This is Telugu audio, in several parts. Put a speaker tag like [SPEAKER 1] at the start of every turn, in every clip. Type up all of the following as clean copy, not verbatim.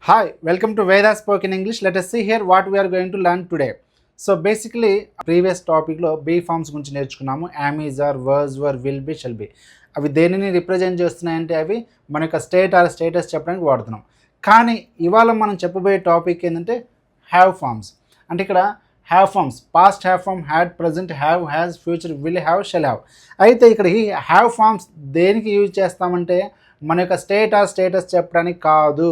[SPEAKER 1] Hi, welcome to Veda Spoken English. Let us see here what we are going to learn today. So basically, previous topic లో బీ ఫార్మ్స్ గురించి నేర్చుకున్నాము. Am, is, are, was, were, will be, shall be. అవి దేనిని రిప్రజెంట్ చేస్తున్నాయంటే అవి మన యొక్క స్టేట్ ఆర్ స్టేటస్ చెప్పడానికి వాడుతున్నాం. కానీ ఇవాళ మనం చెప్పబోయే టాపిక్ ఏంటంటే హ్యావ్ ఫార్మ్స్. అంటే ఇక్కడ have forms past have form, had, present, have, has, future, will have, shall have. అయితే ఇక్కడ ఈ హ్యావ్ ఫార్మ్స్ దేనికి యూజ్ చేస్తామంటే మన యొక్క స్టేట్ ఆర్ స్టేటస్ చెప్పడానికి కాదు,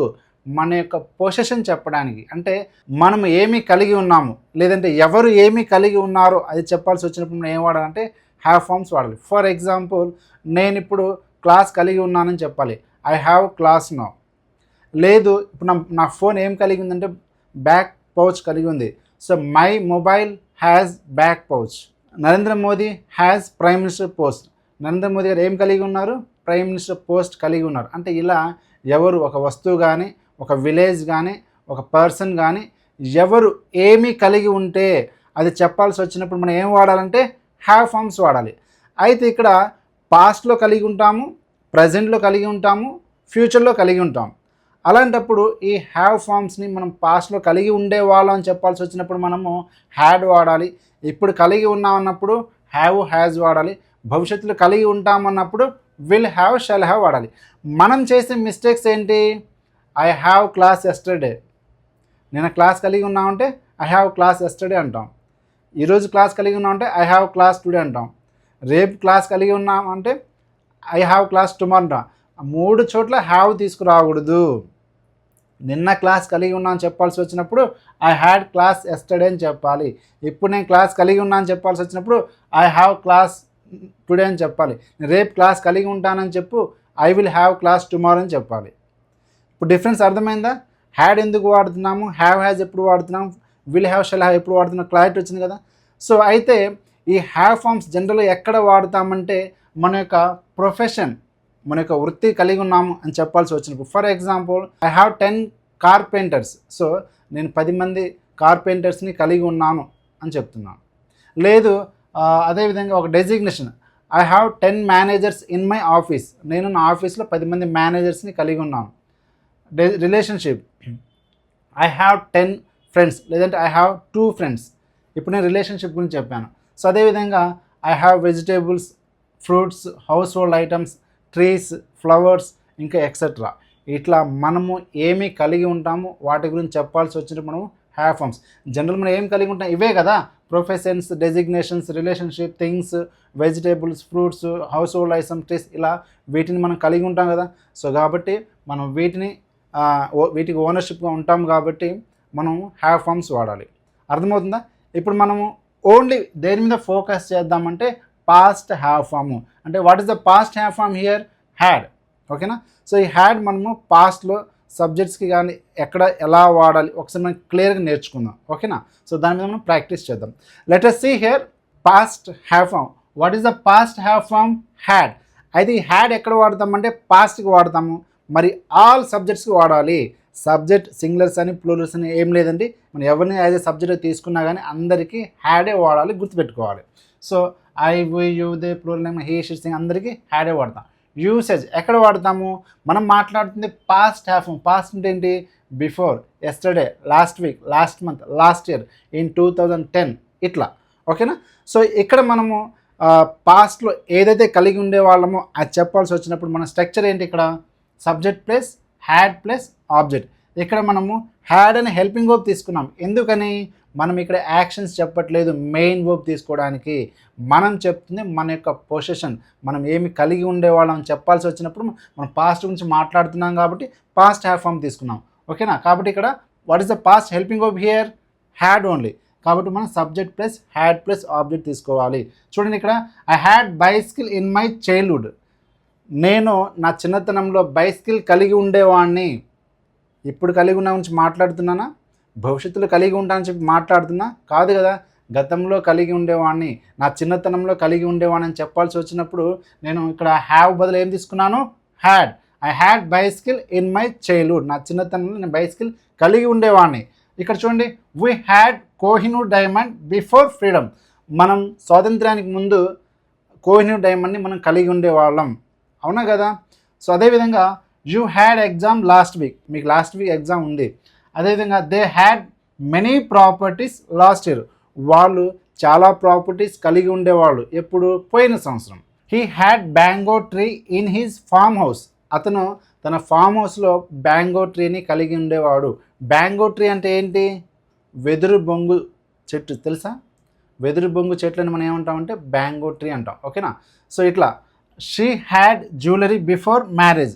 [SPEAKER 1] మన యొక్క పొజిషన్ చెప్పడానికి. అంటే మనం ఏమి కలిగి ఉన్నాము లేదంటే ఎవరు ఏమి కలిగి ఉన్నారో అది చెప్పాల్సి వచ్చినప్పుడు మనం ఏం వాడాలంటే హ్యావ్ ఫార్మ్స్ వాడాలి. ఫర్ ఎగ్జాంపుల్, నేను ఇప్పుడు క్లాస్ కలిగి ఉన్నానని చెప్పాలి, ఐ హ్యావ్ క్లాస్ నౌ. లేదు, ఇప్పుడు నా ఫోన్ ఏం కలిగి ఉందంటే బ్యాక్ పౌచ్ కలిగి ఉంది, so my mobile has back pouch. Narendra Modi has prime minister post. Narendra Modi గారు ఏం కలిగి ఉన్నారు? ప్రైమ్ మినిస్టర్ పోస్ట్ కలిగి ఉన్నారు. అంటే ఇలా ఎవరు, ఒక వస్తువు కానీ, ఒక విలేజ్ కానీ, ఒక పర్సన్ కానీ ఎవరు ఏమి కలిగి ఉంటే అది చెప్పాల్సి వచ్చినప్పుడు మనం ఏం వాడాలంటే హ్యావ్ ఫార్మ్స్ వాడాలి. అయితే ఇక్కడ పాస్ట్లో కలిగి ఉంటాము, ప్రజెంట్లో కలిగి ఉంటాము, ఫ్యూచర్లో కలిగి ఉంటాము. అలాంటప్పుడు ఈ హ్యావ్ ఫార్మ్స్ని మనం పాస్ట్లో కలిగి ఉండేవాళ్ళం అని చెప్పాల్సి వచ్చినప్పుడు మనము హ్యాడ్ వాడాలి. ఇప్పుడు కలిగి ఉన్నామన్నప్పుడు హ్యావ్, హ్యాజ్ వాడాలి. భవిష్యత్తులో కలిగి ఉంటామన్నప్పుడు విల్ హ్యావ్, షల్ హ్యావ్ వాడాలి. మనం చేసే మిస్టేక్స్ ఏంటి? I have class yesterday. నేను క్లాస్ కలిగి ఉన్నామంటే ఐ హ్యావ్ క్లాస్ ఎస్టర్డే అంటాం. ఈరోజు క్లాస్ కలిగి ఉన్నామంటే ఐ హ్యావ్ క్లాస్ టుడే అంటాం. రేపు క్లాస్ కలిగి ఉన్నామంటే ఐ హ్యావ్ క్లాస్ టుమారో అంటాం. 3 చోట్ల హ్యావ్ తీసుకురాకూడదు. నిన్న క్లాస్ కలిగి ఉన్నా అని చెప్పాల్సి వచ్చినప్పుడు ఐ హ్యాడ్ క్లాస్ ఎస్టర్డే అని చెప్పాలి. ఇప్పుడు నేను క్లాస్ కలిగి ఉన్నా అని చెప్పాల్సి వచ్చినప్పుడు ఐ హ్యావ్ క్లాస్ టుడే అని చెప్పాలి. రేపు క్లాస్ కలిగి ఉంటానని చెప్పు, I will have class tomorrow అని చెప్పాలి. ఇప్పుడు డిఫరెన్స్ అర్థమైందా? హ్యాడ్ ఎందుకు వాడుతున్నాము, హ్యావ్, హ్యాజ్ ఎప్పుడు వాడుతున్నాం, విల్ హ్యావ్, షల్ హ్యావ్ ఎప్పుడు వాడుతున్నాం, క్లారిటీ వచ్చింది కదా. సో అయితే ఈ హ్యావ్ ఫార్మ్స్ జనరల్గా ఎక్కడ వాడుతామంటే మన యొక్క ప్రొఫెషన్, మన యొక్క వృత్తి కలిగి ఉన్నాము అని చెప్పాల్సి వచ్చినప్పుడు. For example, I have 10 carpenters. So నేను 10 మంది కార్పెంటర్స్ని కలిగి ఉన్నాను అని చెప్తున్నాను. లేదు, అదేవిధంగా ఒక designation, I have 10 managers in my office. నేను నా ఆఫీస్లో 10 మంది మేనేజర్స్ని కలిగి ఉన్నాను. రిలేషన్షిప్, ఐ హ్యావ్ 10 ఫ్రెండ్స్, లేదంటే ఐ హ్యావ్ 2 ఫ్రెండ్స్. ఇప్పుడు నేను రిలేషన్షిప్ గురించి చెప్పాను. సో అదేవిధంగా I have vegetables, fruits, house hold items, trees, flowers, ఇంకా ఎక్సెట్రా. ఇట్లా మనము ఏమి కలిగి ఉంటాము వాటి గురించి చెప్పాల్సి వచ్చినప్పుడు మనము హ్యావ్ ఫార్మ్స్. జనరల్ మనం ఏం కలిగి ఉంటాం? ఇవే కదా, professions, designations, relationship, things, vegetables, fruits, house hold items, trees, ఇలా వీటిని మనం కలిగి ఉంటాం కదా. సో కాబట్టి మనం వీటికి ఓనర్షిప్గా ఉంటాం కాబట్టి మనం హ్యావ్ ఫార్మ్స్ వాడాలి. అర్థమవుతుందా? ఇప్పుడు మనము ఓన్లీ దేని మీద ఫోకస్ చేద్దామంటే పాస్ట్ హ్యావ్ ఫార్మ్. అంటే what is the past have form here? Had. ఓకేనా? సో ఈ హ్యాడ్ మనము పాస్ట్లో సబ్జెక్ట్స్కి కానీ ఎక్కడ ఎలా వాడాలి ఒకసారి మనం క్లియర్గా నేర్చుకుందాం. ఓకేనా? సో దాని మీద మనం ప్రాక్టీస్ చేద్దాం. Let us see here past have form. What is the past have form? Had. అయితే ఈ హ్యాడ్ ఎక్కడ వాడతామంటే పాస్ట్కి వాడతాము. మరి ఆల్ సబ్జెక్ట్స్కి వాడాలి. సబ్జెక్ట్ సింగులర్స్ అని ప్లూరల్స్ అని ఏం లేదండి. మనం ఎవరిని యాజ్ ఏ సబ్జెక్ట్ తీసుకున్నా కానీ అందరికీ హ్యాడే వాడాలి, గుర్తుపెట్టుకోవాలి. So I, we, you, they, plural name, he, she, sing అందరికీ హ్యాడే వాడతాం. యూసేజ్ ఎక్కడ వాడతాము? మనం మాట్లాడుతుంది పాస్ట్ హ్యావ్ ఫార్మ్. పాస్ట్ అంటే ఏంటి? Before, yesterday, last week, last month, last year, in 2010 ఇట్లా. ఓకేనా? సో ఇక్కడ మనము పాస్ట్లో ఏదైతే కలిగి ఉండేవాళ్ళమో అది చెప్పాల్సి వచ్చినప్పుడు మన స్ట్రక్చర్ ఏంటి? ఇక్కడ subject plus had plus object. ఇక్కడ మనము హ్యాడ్ అని హెల్పింగ్ వర్బ్ తీసుకున్నాం. ఎందుకని? మనం ఇక్కడ యాక్షన్స్ చెప్పట్లేదు మెయిన్ వర్బ్ తీసుకోవడానికి. మనం చెప్తుంది మన యొక్క పొజిషన్, మనం ఏమి కలిగి ఉండేవాళ్ళం చెప్పాల్సి వచ్చినప్పుడు మనం పాస్ట్ గురించి మాట్లాడుతున్నాం కాబట్టి పాస్ట్ హ్యావ్ ఫార్మ్ తీసుకున్నాం. ఓకేనా? కాబట్టి ఇక్కడ what is the past helping verb here? Had only. కాబట్టి మనం subject plus had plus object తీసుకోవాలి. చూడండి, ఇక్కడ I had bicycle in my childhood. నేను నా చిన్నతనంలో బైసికల్ కలిగి ఉండేవాడిని. ఇప్పుడు కలిగి ఉన్న గురించి మాట్లాడుతున్నానా? భవిష్యత్తులో కలిగి ఉంటానని చెప్పి మాట్లాడుతున్నా? కాదు కదా. గతంలో కలిగి ఉండేవాడిని, నా చిన్నతనంలో కలిగి ఉండేవాడిని అని చెప్పాల్సి వచ్చినప్పుడు నేను ఇక్కడ హ్యావ్ బదులు ఏం తీసుకున్నాను? Had. I had bicycle in my childhood. నా చిన్నతనంలో నేను బైసికల్ కలిగి ఉండేవాడిని. ఇక్కడ చూడండి, we had Kohinoor diamond before freedom. మనం స్వాతంత్ర్యానికి ముందు కోహినూర్ డైమండ్ని మనం కలిగి ఉండేవాళ్ళం. అవునా కదా? సో అదేవిధంగా you had exam last week, మీకు లాస్ట్ వీక్ ఎగ్జామ్ ఉంది. అదేవిధంగా they had many properties last year, వాళ్ళు చాలా ప్రాపర్టీస్ కలిగి ఉండేవాళ్ళు ఎప్పుడు, పోయిన సంవత్సరం. He had బ్యాంగో tree in his farm house, అతను తన ఫామ్ హౌస్లో బ్యాంగో ట్రీని కలిగి ఉండేవాడు. బ్యాంగో ట్రీ అంటే ఏంటి, వెదురు బొంగు చెట్టు తెలుసా, వెదురు బొంగు చెట్లని మనం ఏమంటామంటే బ్యాంగో ట్రీ అంటాం, ఓకేనా. సో ఇట్లా she had jewellery before marriage,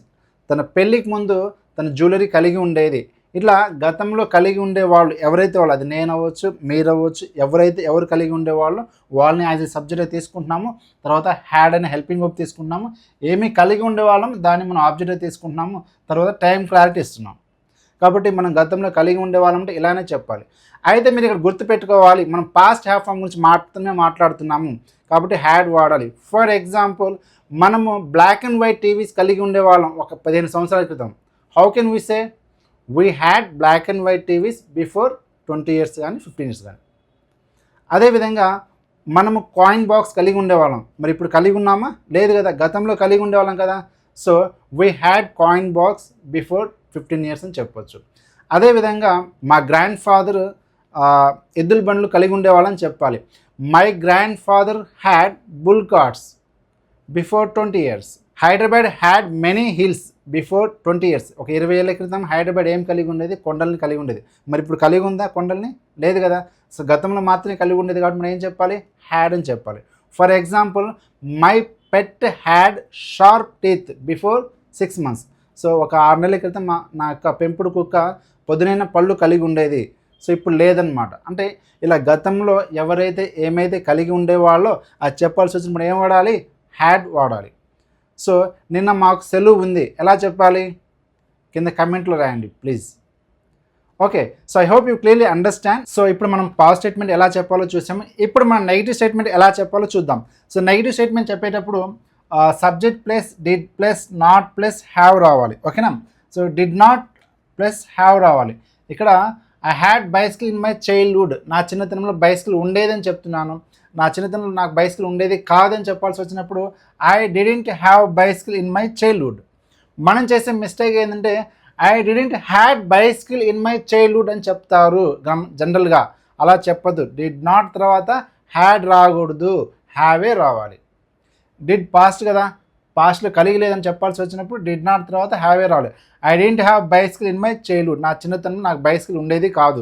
[SPEAKER 1] తన పెళ్ళికి ముందు తన జ్యువెలరీ కలిగి ఉండేది. ఇట్లా గతంలో కలిగి ఉండేవాళ్ళు ఎవరైతే వాళ్ళు, అది నేను అవ్వచ్చు, మీరు అవ్వచ్చు, ఎవరు కలిగి ఉండేవాళ్ళు వాళ్ళని యాజ్ ఏ సబ్జెక్ట్ తీసుకుంటున్నాము. తర్వాత హ్యాడ్ అని హెల్పింగ్ వర్బ్ తీసుకుంటున్నాము. ఏమీ కలిగి ఉండేవాళ్ళం దాన్ని మనం ఆబ్జెక్ట్ తీసుకుంటున్నాము. తర్వాత టైం క్లారిటీ ఇస్తున్నాం. కాబట్టి మనం గతంలో కలిగి ఉండేవాళ్ళం అంటే ఇలానే చెప్పాలి. అయితే మీరు ఇక్కడ గుర్తుపెట్టుకోవాలి, మనం పాస్ట్ హ్యావ్ ఫామ్ గురించి మాట్లాడుతున్నాము కాబట్టి హ్యాడ్ వాడాలి. ఫర్ ఎగ్జాంపుల్, మనము బ్లాక్ అండ్ వైట్ టీవీస్ కలిగి ఉండేవాళ్ళం ఒక 15 సంవత్సరాల క్రితం. How can we say we had black and white TVs before 20 years కానీ 15 years కానీ. అదేవిధంగా మనము కాయిన్ బాక్స్ కలిగి ఉండేవాళ్ళం, మరి ఇప్పుడు కలిగి ఉన్నామా, లేదు కదా, గతంలో కలిగి ఉండేవాళ్ళం కదా. So we had coin box before 15 years అని చెప్పొచ్చు. అదేవిధంగా మా గ్రాండ్ ఫాదర్ ఎద్దుల బండ్లు కలిగి ఉండేవాళ్ళని చెప్పాలి. My grandfather had bull carts before 20 years. Hyderabad had many hills before 20 years. ఒక 20 ఏళ్ల క్రితం హైదరాబాద్ ఏం కలిగి ఉండేది, కొండల్ని కలిగి ఉండేది. మరి ఇప్పుడు కలిగి ఉందా కొండల్ని, లేదు కదా. సో గతంలో మాత్రమే కలిగి ఉండేది కాబట్టి మనం ఏం చెప్పాలి, హ్యాడ్ అని చెప్పాలి. For example, my pet had sharp teeth before 6 months. So ఒక 6 నెలల క్రితం నా యొక్క పెంపుడు కుక్క పొదునైన పళ్ళు కలిగి ఉండేది, సో ఇప్పుడు లేదనమాట. అంటే ఇలా గతంలో ఎవరైతే ఏమైతే కలిగి ఉండేవాళ్ళో అది చెప్పాల్సి వచ్చినప్పుడు ఏం వాడాలి, హ్యాడ్ వాడాలి. సో నిన్న మాకు సెలవు ఉంది, ఎలా చెప్పాలి, కింద కమెంట్లో రాయండి please. Okay, so I hope you clearly understand. So ఇప్పుడు మనం పాజిటివ్ స్టేట్మెంట్ ఎలా చెప్పాలో చూసాము. ఇప్పుడు మనం నెగిటివ్ స్టేట్మెంట్ ఎలా చెప్పాలో చూద్దాం. సో నెగిటివ్ స్టేట్మెంట్ చెప్పేటప్పుడు subject plus did plus not plus have రావాలి, ఓకేనా. So did not plus have రావాలి. ఇక్కడ I had bicycle in my childhood, నా చిన్నతనంలో బైసికల్ ఉండేదని చెప్తున్నాను. నా చిన్నతనంలో నాకు బైసికల్ ఉండేది కాదని చెప్పాల్సి వచ్చినప్పుడు I didn't have bicycle in my childhood. మనం చేసే మిస్టేక్ ఏంటంటే I didn't had bicycle in my childhood అని చెప్తారు జనరల్గా, అలా చెప్పదు. డిడ్ నాట్ తర్వాత హ్యాడ్ రాకూడదు, హ్యావే రావాలి. డిడ్ పాస్ట్ కదా, పాస్ట్లో కలిగి లేదని చెప్పాల్సి వచ్చినప్పుడు డిడ్ నాట్ తర్వాత హ్యావే రావాలి. I didn't have bicycle in my childhood, నా చిన్నతనంలో నాకు బైసికల్ ఉండేది కాదు.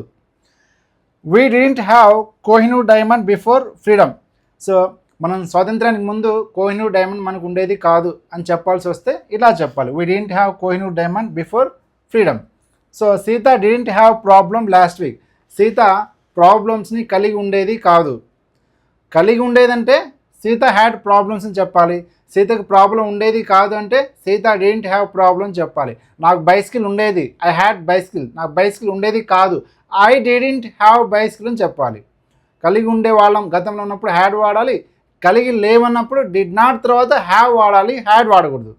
[SPEAKER 1] We didn't have Kohinoor diamond before freedom. So మనం స్వాతంత్రానికి ముందు కోహినూర్ డైమండ్ మనకు ఉండేది కాదు అని చెప్పాల్సి వస్తే ఇలా చెప్పాలి, we didn't have Kohinoor diamond before freedom. So Sita didn't have problem last week, Sita ప్రాబ్లమ్స్ని కలిగి ఉండేది కాదు. కలిగి ఉండేదంటే సీత హ్యాడ్ ప్రాబ్లమ్స్ అని చెప్పాలి. సీతకు ప్రాబ్లం ఉండేది కాదు అంటే సీత డిడెంట్ హ్యావ్ ప్రాబ్లమ్ చెప్పాలి. నాకు బైసికల్ ఉండేది, ఐ హ్యాడ్ బైసికల్, నాకు బైసికల్ ఉండేది కాదు, ఐ డిడెంట్ హ్యావ్ బైసికల్ అని చెప్పాలి. కలిగి ఉండే వాళ్ళం గతంలో ఉన్నప్పుడు హ్యాడ్ వాడాలి, కలిగి లేవన్నప్పుడు డిడ్ నాట్ తర్వాత హ్యావ్ వాడాలి, హ్యాడ్ వాడకూడదు.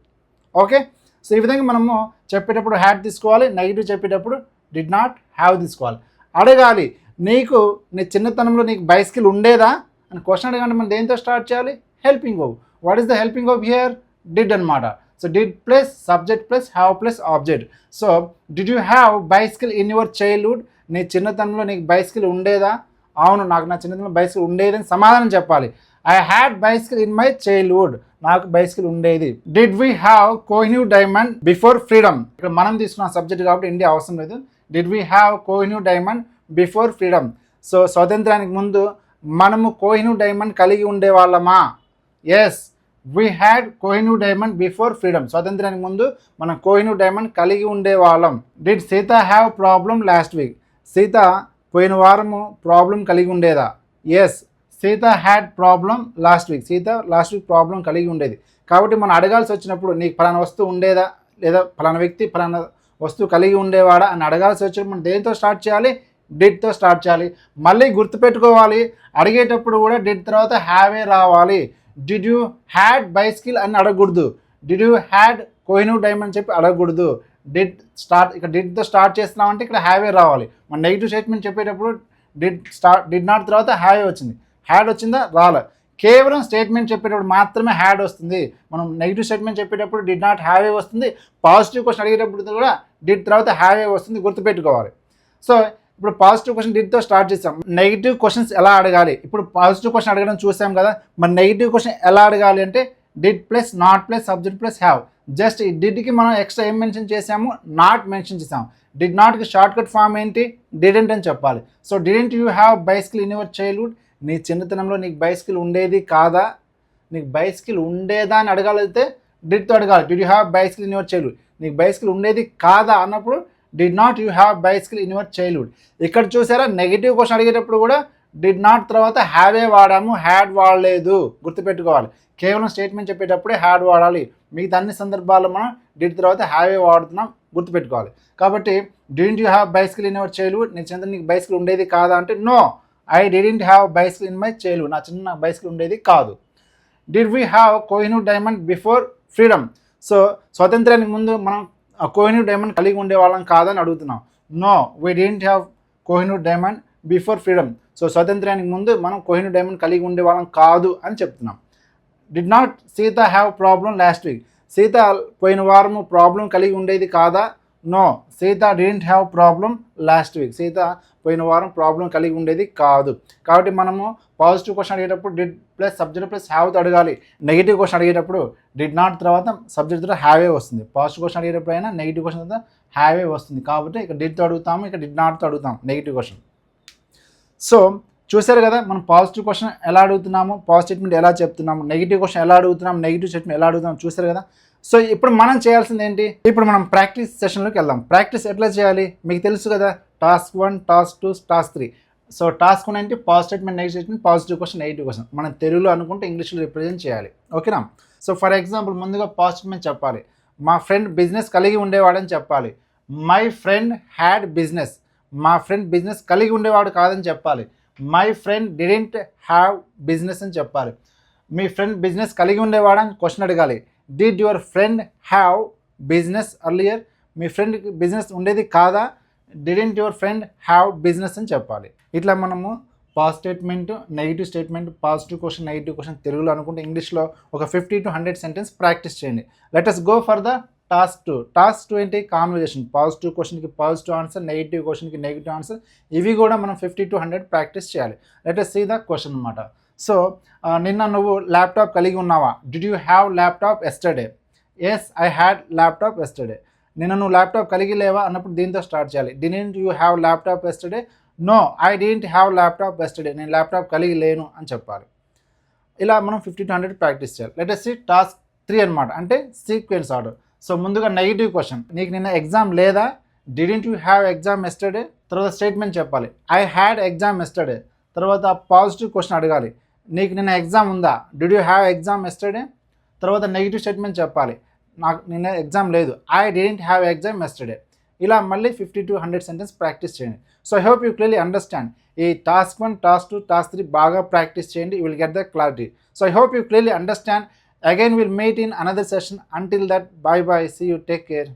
[SPEAKER 1] ఓకే, సో ఈ విధంగా మనము చెప్పేటప్పుడు హ్యాడ్ తీసుకోవాలి, నెగిటివ్ చెప్పేటప్పుడు డిడ్ నాట్ హ్యావ్ తీసుకోవాలి. అడగాలి, నీకు నీ చిన్నతనంలో నీకు బైసికల్ ఉండేదా అని క్వశ్చన్ అడగండి. మనం దేంతో స్టార్ట్ చేయాలి, helping verb. What is the helping verb here, did అనమాట. So did plus subject plus have plus object. So did you have bicycle in your childhood, నీ చిన్నతనంలో నీకు బైసికల్ ఉండేదా, అవును నాకు నా చిన్నతనంలో బైసికల్ ఉండేదని సమాధానం చెప్పాలి. I had bicycle in my childhood, నాకు బైసికల్ ఉండేది. Did we have Kohinoor diamond before freedom, ఇక్కడ మనం తీసుకున్న సబ్జెక్ట్ కాబట్టి ఇండియా అవసరం లేదు. Did we have Kohinoor diamond before freedom. So స్వాతంత్రానికి ముందు మనము కోహినూర్ డైమండ్ కలిగి ఉండేవాళ్ళమా, yes we had Kohinoor diamond before freedom. స్వాతంత్రానికి ముందు మనం కోహినూర్ డైమండ్ కలిగి ఉండేవాళ్ళం. Did Sita have problem last week, Sita పోయిన వారము ప్రాబ్లం కలిగి ఉండేదా, yes Sita had problem last week, Sita last week problem కలిగి ఉండేది. కాబట్టి మనం అడగాల్సి వచ్చినప్పుడు నీకు ఫలానా వస్తువు ఉండేదా, లేదా ఫలానా వ్యక్తి ఫలానా వస్తువు కలిగి ఉండేవాడా అని అడగాల్సి వచ్చినప్పుడు మనం దేనితో స్టార్ట్ చేయాలి, డిడ్తో స్టార్ట్ చేయాలి. మళ్ళీ గుర్తుపెట్టుకోవాలి, అడిగేటప్పుడు కూడా డిడ్ తర్వాత హ్యావే రావాలి. డిడ్ యూ హ్యాడ్ బైసికల్ అని అడగకూడదు, did you had Kohinoor diamond చెప్పి అడగకూడదు. డిడ్ స్టార్ట్, ఇక్కడ డిడ్తో స్టార్ట్ చేస్తున్నామంటే ఇక్కడ హ్యావే రావాలి. మన నెగిటివ్ స్టేట్మెంట్ చెప్పేటప్పుడు డిడ్ నాట్ తర్వాత హ్యావే వచ్చింది, హ్యాడ్ వచ్చిందా రాలే. కేవలం స్టేట్మెంట్ చెప్పేటప్పుడు మాత్రమే హ్యాడ్ వస్తుంది. మనం నెగిటివ్ స్టేట్మెంట్ చెప్పేటప్పుడు డిడ్ నాట్ హ్యావ్ ఏ వస్తుంది. పాజిటివ్ క్వశ్చన్ అడిగేటప్పుడు కూడా డిడ్ తర్వాత హ్యావ్ ఏ వస్తుంది, గుర్తుపెట్టుకోవాలి. సో ఇప్పుడు పాజిటివ్ క్వశ్చన్ డిడ్తో స్టార్ట్ చేసాం. నెగిటివ్ క్వశ్చన్స్ ఎలా అడగాలి? ఇప్పుడు పాజిటివ్ క్వశ్చన్ అడగడం చూసాం కదా, మరి నెగిటివ్ క్వశ్చన్ ఎలా అడగాలి అంటే did plus not plus subject plus have. Just ఈ డిడ్కి మనం ఎక్స్ట్రా ఏం మెన్షన్ చేసాము? నాట్ మెన్షన్ చేసాము. డిడ్ నాట్కి షార్ట్ కట్ ఫామ్ ఏంటి? డిడెంట్ అని చెప్పాలి. So didn't you have bicycle in your childhood? నీ చిన్నతనంలో నీకు బైసికల్ ఉండేది కాదా? నీకు బైసికల్ ఉండేదా అని అడగాలైతే డిడ్తో అడగాలి. Did you have bicycle in your childhood? నీకు బైసికల్ ఉండేది కాదా అన్నప్పుడు did not you have bicycle in your childhood. ఇక్కడ చూసారా, నెగిటివ్ క్వశ్చన్ అడిగేటప్పుడు కూడా డిడ్ నాట్ తర్వాత హ్యావ్ ఏ వాడాము, హ్యాడ్ వాడలేదు, గుర్తుపెట్టుకోవాలి. కేవలం స్టేట్మెంట్ చెప్పేటప్పుడే హ్యాడ్ వాడాలి, మిగతా అన్ని సందర్భాల్లో మనం డిడ్ తర్వాత హ్యావ్ ఏ వాడుతున్నాం, గుర్తుపెట్టుకోవాలి. కాబట్టి didn't you have bicycle in your childhood? నీ చిన్న నీకు బైసికల్ ఉండేది కాదా అంటే no, I didn't have bicycle in my childhood. నా చిన్న బైసికల్ ఉండేది కాదు. Did we have Kohinoor diamond before freedom? So స్వాతంత్రానికి ముందు మనం కోహినూర్ డైమండ్ కలిగి ఉండేవాళ్ళం కాదని అడుగుతున్నాం. No, we didn't have Kohinoor diamond before freedom. So స్వాతంత్రానికి ముందు మనం కోహినూర్ డైమండ్ కలిగి ఉండేవాళ్ళం కాదు అని చెప్తున్నాం. Did not Sita have problem last week? Sita పోయిన వారము ప్రాబ్లం కలిగి ఉండేది కాదా? No, Sita didn't have problem last week. Sita పోయిన వారం ప్రాబ్లం కలిగి ఉండేది కాదు. కాబట్టి మనము పాజిటివ్ క్వశ్చన్ అడిగేటప్పుడు డిడ్ ప్లస్ సబ్జెక్ట్ ప్లస్ హ్యావ్తో అడగాలి. నెగిటివ్ క్వశ్చన్ అడిగేటప్పుడు డిడ్ నాట్ తర్వాత సబ్జెక్ట్ తర్వాత హ్యావే వస్తుంది. పాజిటివ్ క్వశ్చన్ అడిగేటప్పుడు అయినా నెగిటివ్ క్వశ్చన్ తర్వాత హ్యావే వస్తుంది. కాబట్టి ఇక్కడ డిడ్తో అడుగుతాము, ఇక్కడ డిడ్ నాట్తో అడుగుతాం నెగిటివ్ క్వశ్చన్. సో చూసారు కదా, మనం పాజిటివ్ క్వశ్చన్ ఎలా అడుగుతున్నాము, పాజిటివ్ స్టేట్మెంట్ ఎలా చెప్తున్నాము, నెగిటివ్ క్వశ్చన్ ఎలా అడుగుతున్నాము, నెగిటివ్ స్టేట్మెంట్ ఎలా అడుగుతున్నాము, చూసారు కదా. సో ఇప్పుడు మనం చేయాల్సింది ఏంటి? ఇప్పుడు మనం ప్రాక్టీస్ సెషన్లోకి వెళ్దాం. ప్రాక్టీస్ ఎట్లా చేయాలి మీకు తెలుసు కదా, task 1, task 2, task 3. So task 1 అంటే positive statement, negative statement, positive question, negative question. మనం తెలుగులో అనుకుంటే ఇంగ్లీష్లో రిప్రజెంట్ చేయాలి, ఓకేనా. సో ఫర్ ఎగ్జాంపుల్ ముందుగా పాజిటివ్ స్టేట్మెంట్ చెప్పాలి. మా ఫ్రెండ్ బిజినెస్ కలిగి ఉండేవాడని చెప్పాలి. My friend had business. మా ఫ్రెండ్ బిజినెస్ కలిగి ఉండేవాడు కాదని చెప్పాలి. My friend didn't have business అని చెప్పాలి. మీ ఫ్రెండ్ బిజినెస్ కలిగి ఉండేవాడని క్వశ్చన్ అడగాలి. Did your friend have business earlier? మీ ఫ్రెండ్కి బిజినెస్ ఉండేది కాదా? Didn't your friend have business అని చెప్పాలి. ఇట్లా మనము positive statement, negative statement, positive question, negative question తెలుగులో అనుకుంటే ఇంగ్లీష్లో ఒక 50 to 100 సెంటెన్స్ ప్రాక్టీస్ చేయండి. Let us go for the task 2. Task 2 ఏంటి? కాన్వర్జేషన్. పాజిటివ్ క్వశ్చన్కి పాజిటివ్ ఆన్సర్, నెగిటివ్ క్వశ్చన్కి నెగిటివ్ ఆన్సర్. ఇవి కూడా మనం 50 to 100 ప్రాక్టీస్ చేయాలి. Let us see the question అనమాట. సో నిన్న నువ్వు ల్యాప్టాప్ కలిగి ఉన్నావా? Did you have laptop yesterday? Yes, I had laptop yesterday. నిన్న నువ్వు ల్యాప్టాప్ కలిగి లేవా అన్నప్పుడు దీంతో స్టార్ట్ చేయాలి. Didn't you have laptop yesterday? No, I didn't have laptop yesterday. నేను ల్యాప్టాప్ కలిగి లేను అని చెప్పాలి. ఇలా మనం 50 to 100 ప్రాక్టీస్ చేయాలి. లెట్ us సీ టాస్క్ 3 అనమాట, అంటే సీక్వెన్స్ ఆర్డర్. సో ముందుగా నెగిటివ్ క్వశ్చన్, నీకు నిన్న ఎగ్జామ్ లేదా? Didn't you have exam yesterday. తర్వాత స్టేట్మెంట్ చెప్పాలి, ఐ హ్యాడ్ ఎగ్జామ్ ఎస్టర్డే. తర్వాత పాజిటివ్ క్వశ్చన్ అడగాలి, నీకు నిన్న ఎగ్జామ్ ఉందా? Did you have exam yesterday. తర్వాత నెగిటివ్ స్టేట్మెంట్ చెప్పాలి, నాకు నిన్న ఎగ్జామ్ లేదు, I didn't have exam yesterday. ఇలా మళ్ళీ 50 to 100 సెంటెన్స్ ప్రాక్టీస్ చేయండి. So I hope you clearly understand. ఈ టాస్క్ 1, టాస్క్ 2, టాస్క్ 3 బాగా ప్రాక్టీస్ చేయండి. You will get the clarity. So I hope you clearly understand. Again, we'll meet in another session. Until that, bye bye. See you. Take care.